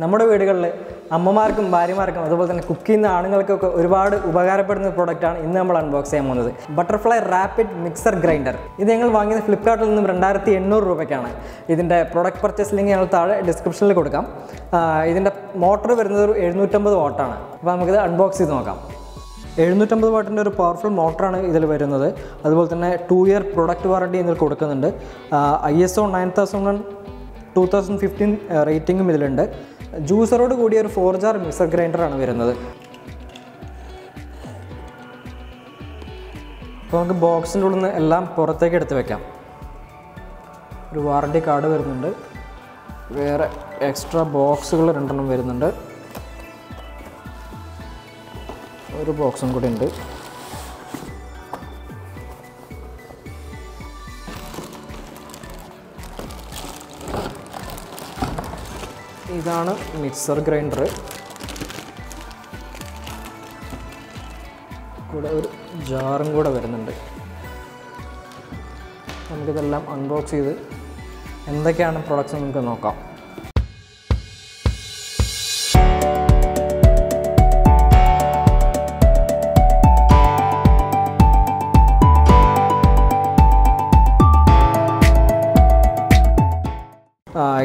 നമ്മുടെ വീടുകളിൽ അമ്മമാർക്കും ഭാര്യമാർക്കും അതുപോലെ തന്നെ കുക്ക് ചെയ്യുന്ന ആണുങ്ങൾക്കൊക്കെ ഒരുപാട് ഉപകാരപ്പെടുന്ന പ്രോഡക്റ്റാണ് ഇന്ന് നമ്മൾ അൺബോക്സ് ചെയ്യാൻ പോകുന്നത്. Butterfly rapid mixer grinder. ഇത് ഞങ്ങൾ വാങ്ങിയത് ഫ്ലിപ്കാർട്ടിൽ നിന്നും 2800 രൂപയ്ക്കാണ്. ഇതിൻ്റെ പ്രോഡക്റ്റ് പർച്ചേസ് ലിങ്ക് ഞങ്ങൾ താഴെ ഡിസ്ക്രിപ്ഷനിൽ കൊടുക്കാം. ഇതിൻ്റെ മോട്ടർ വരുന്നത് ഒരു 750 വാട്ടാണ്. അപ്പോൾ നമുക്കിത് അൺബോക്സ് ചെയ്ത് നോക്കാം. 750 വാട്ടിൻ്റെ ഒരു പവർഫുൾ മോട്ടറാണ് ഇതിൽ വരുന്നത്. അതുപോലെ തന്നെ 2 ഇയർ പ്രൊഡക്റ്റ് വാറണ്ടി ഇതിൽ കൊടുക്കുന്നുണ്ട്. ISO 9001 2015 റേറ്റിംഗും ഇതിലുണ്ട്. ജ്യൂസറോട് കൂടിയ ഒരു 4 ജാർ മിക്സർ ഗ്രൈൻഡറാണ് വരുന്നത്. അപ്പോൾ നമുക്ക് ബോക്സിൻ്റെ ഉള്ളിൽ നിന്ന് എല്ലാം പുറത്തേക്ക് എടുത്ത് വെക്കാം. ഒരു വാറണ്ടി കാർഡ് വരുന്നുണ്ട്. വേറെ എക്സ്ട്രാ ബോക്സുകൾ 2 വരുന്നുണ്ട്. ഒരു ബോക്സും കൂടി ഉണ്ട്. ഇതാണ് മിക്സർ ഗ്രൈൻഡർ. കൂടെ ഒരു ജാറും കൂടെ വരുന്നുണ്ട്. നമുക്കിതെല്ലാം അൺബോക്സ് ചെയ്ത് എന്തൊക്കെയാണ് പ്രോഡക്റ്റ്സ് നമുക്ക് നോക്കാം.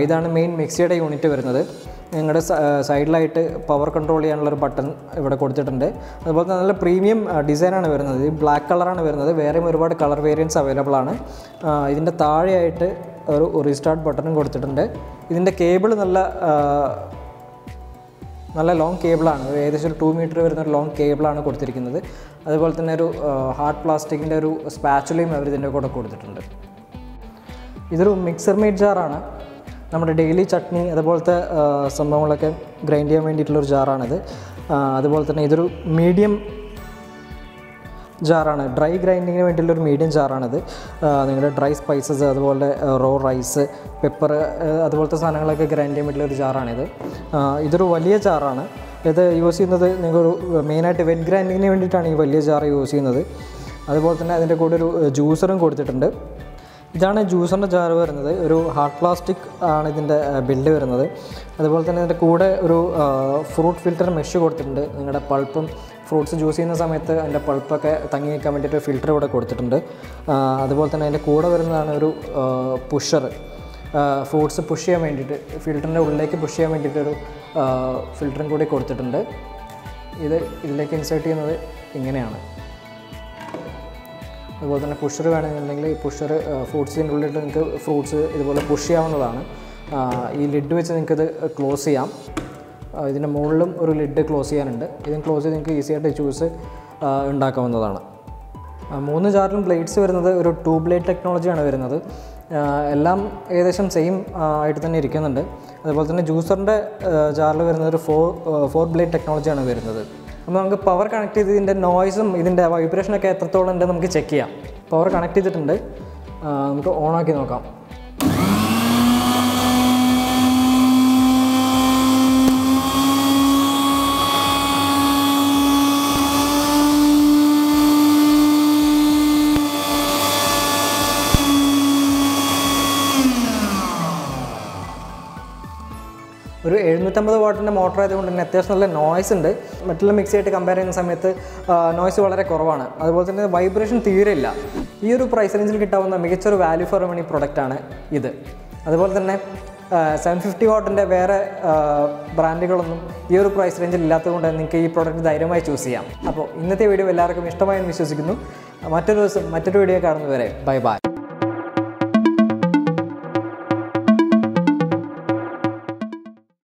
ഇതാണ് മെയിൻ മിക്സിയുടെ യൂണിറ്റ് വരുന്നത്. നിങ്ങളുടെ സൈഡിലായിട്ട് പവർ കൺട്രോൾ ചെയ്യാനുള്ളൊരു ബട്ടൺ ഇവിടെ കൊടുത്തിട്ടുണ്ട്. അതുപോലെ തന്നെ നല്ല പ്രീമിയം ഡിസൈനാണ് വരുന്നത്. ഇത് ബ്ലാക്ക് കളറാണ് വരുന്നത്. വേറെയും ഒരുപാട് കളർ വേരിയൻസ് അവൈലബിൾ ആണ്. ഇതിൻ്റെ താഴെയായിട്ട് ഒരു റീസ്റ്റാർട്ട് ബട്ടണും കൊടുത്തിട്ടുണ്ട്. ഇതിൻ്റെ കേബിൾ നല്ല ലോങ് കേബിളാണ്. ഏകദേശം ഒരു 2 മീറ്റർ വരുന്ന ഒരു ലോങ് കേബിളാണ് കൊടുത്തിരിക്കുന്നത്. അതുപോലെ തന്നെ ഒരു ഹാർഡ് പ്ലാസ്റ്റിക്കിൻ്റെ ഒരു സ്പാച്ചുലയും അവർ ഇതിൻ്റെ കൂടെ കൊടുത്തിട്ടുണ്ട്. ഇതൊരു മിക്സർ മെയ്ഡ് ജാറാണ്. നമ്മുടെ ഡെയിലി ചട്നി അതുപോലത്തെ സംഭവങ്ങളൊക്കെ ഗ്രൈൻഡ് ചെയ്യാൻ വേണ്ടിയിട്ടുള്ളൊരു ജാറാണിത്. അതുപോലെ തന്നെ ഇതൊരു മീഡിയം ജാറാണ്. ഡ്രൈ ഗ്രൈൻഡിങ്ങിന് വേണ്ടിയുള്ളൊരു മീഡിയം ജാറാണിത്. നിങ്ങളുടെ ഡ്രൈ സ്പൈസസ് അതുപോലെ റോ റൈസ്, പെപ്പർ അതുപോലത്തെ സാധനങ്ങളൊക്കെ ഗ്രൈൻഡ് ചെയ്യാൻ വേണ്ടിയുള്ളൊരു ജാറാണിത്. ഇതൊരു വലിയ ജാറാണ്. ഇത് യൂസ് ചെയ്യുന്നത് നിങ്ങൾക്കൊരു മെയിനായിട്ട് വെറ്റ് ഗ്രൈൻഡിങ്ങിന് വേണ്ടിയിട്ടാണ് ഈ വലിയ ജാർ യൂസ് ചെയ്യുന്നത്. അതുപോലെ തന്നെ അതിൻ്റെ കൂടെ ഒരു ജ്യൂസറും കൊടുത്തിട്ടുണ്ട്. ഇതാണ് ജ്യൂസറിൻ്റെ ജാർ വരുന്നത്. ഒരു ഹാർഡ് പ്ലാസ്റ്റിക് ആണ് ഇതിൻ്റെ ബിൽഡ് വരുന്നത്. അതുപോലെ തന്നെ ഇതിൻ്റെ കൂടെ ഒരു ഫ്രൂട്ട് ഫിൽറ്റർ മെഷ് കൊടുത്തിട്ടുണ്ട്. നിങ്ങളുടെ പൾപ്പും ഫ്രൂട്ട്സ് ജ്യൂസ് ചെയ്യുന്ന സമയത്ത് അതിൻ്റെ പൾപ്പൊക്കെ തങ്ങി വയ്ക്കാൻ വേണ്ടിയിട്ട് ഫിൽറ്റർ ഇവിടെ കൊടുത്തിട്ടുണ്ട്. അതുപോലെ തന്നെ അതിൻ്റെ കൂടെ വരുന്നതാണ് ഒരു പുഷർ. ഫ്രൂട്ട്സ് പുഷ് ചെയ്യാൻ വേണ്ടിയിട്ട് ഫിൽറ്ററിൻ്റെ ഉള്ളിലേക്ക് പുഷ് ചെയ്യാൻ വേണ്ടിയിട്ടൊരു ഫിൽറ്ററും കൂടി കൊടുത്തിട്ടുണ്ട്. ഇതിലേക്ക് ഇൻസേർട്ട് ചെയ്യുന്നത് ഇങ്ങനെയാണ്. അതുപോലെ തന്നെ പുഷർ വേണമെന്നുണ്ടെങ്കിൽ ഈ പുഷർ ഫ്രൂട്ട്സിൻ്റെ ഉള്ളിൽ നിങ്ങൾക്ക് ഫ്രൂട്ട്സ് ഇതുപോലെ പുഷ് ചെയ്യാവുന്നതാണ്. ഈ ലിഡ് വെച്ച് നിങ്ങൾക്കിത് ക്ലോസ് ചെയ്യാം. ഇതിൻ്റെ മുകളിലും ഒരു ലിഡ് ക്ലോസ് ചെയ്യാനുണ്ട്. ഇതിന് ക്ലോസ് ചെയ്ത് നിങ്ങൾക്ക് ഈസിയായിട്ട് ജ്യൂസ് ഉണ്ടാക്കാവുന്നതാണ്. 3 ജാറിലും ബ്ലേഡ്സ് വരുന്നത് ഒരു 2 ബ്ലേഡ് ടെക്നോളജിയാണ് വരുന്നത്. എല്ലാം ഏകദേശം സെയിം ആയിട്ട് തന്നെ ഇരിക്കുന്നുണ്ട്. അതുപോലെ തന്നെ ജ്യൂസറിൻ്റെ ജാറിൽ വരുന്നത് ഒരു 4 ബ്ലേഡ് ടെക്നോളജിയാണ് വരുന്നത്. അപ്പോൾ നമുക്ക് പവർ കണക്ട് ചെയ്ത് ഇതിൻ്റെ നോയ്സും ഇതിൻ്റെ വൈബ്രേഷനൊക്കെ എത്രത്തോളം ഉണ്ടെന്ന് നമുക്ക് ചെക്ക് ചെയ്യാം. പവർ കണക്ട് ചെയ്തിട്ടുണ്ട്. നമുക്ക് ഓണാക്കി നോക്കാം. ഒരു 750 വാട്ടിൻ്റെ മോട്ടർ ആയതുകൊണ്ട് തന്നെ അത്യാവശ്യം നല്ല നോയ്സ് ഉണ്ട്. മറ്റുള്ള മിക്സിയായിട്ട് കമ്പയർ ചെയ്യുന്ന സമയത്ത് നോയ്സ് വളരെ കുറവാണ്. അതുപോലെ തന്നെ വൈബ്രേഷൻ തീരെ ഇല്ല. ഈ ഒരു പ്രൈസ് റേഞ്ചിൽ കിട്ടാവുന്ന മികച്ചൊരു വാല്യൂ ഫോർ മണി പ്രൊഡക്റ്റാണ് ഇത്. അതുപോലെ തന്നെ 750 വാട്ടിൻ്റെ വേറെ ബ്രാൻഡുകളൊന്നും ഈ ഒരു പ്രൈസ് റേഞ്ചിൽ ഇല്ലാത്തതുകൊണ്ട് നിങ്ങൾക്ക് ഈ പ്രോഡക്റ്റ് ധൈര്യമായി ചൂസ് ചെയ്യാം. അപ്പോൾ ഇന്നത്തെ വീഡിയോ എല്ലാവർക്കും ഇഷ്ടമായെന്ന് വിശ്വസിക്കുന്നു. മറ്റൊരു ദിവസം മറ്റൊരു വീഡിയോ കാണുന്നതുവരെ ബൈ ബൈ.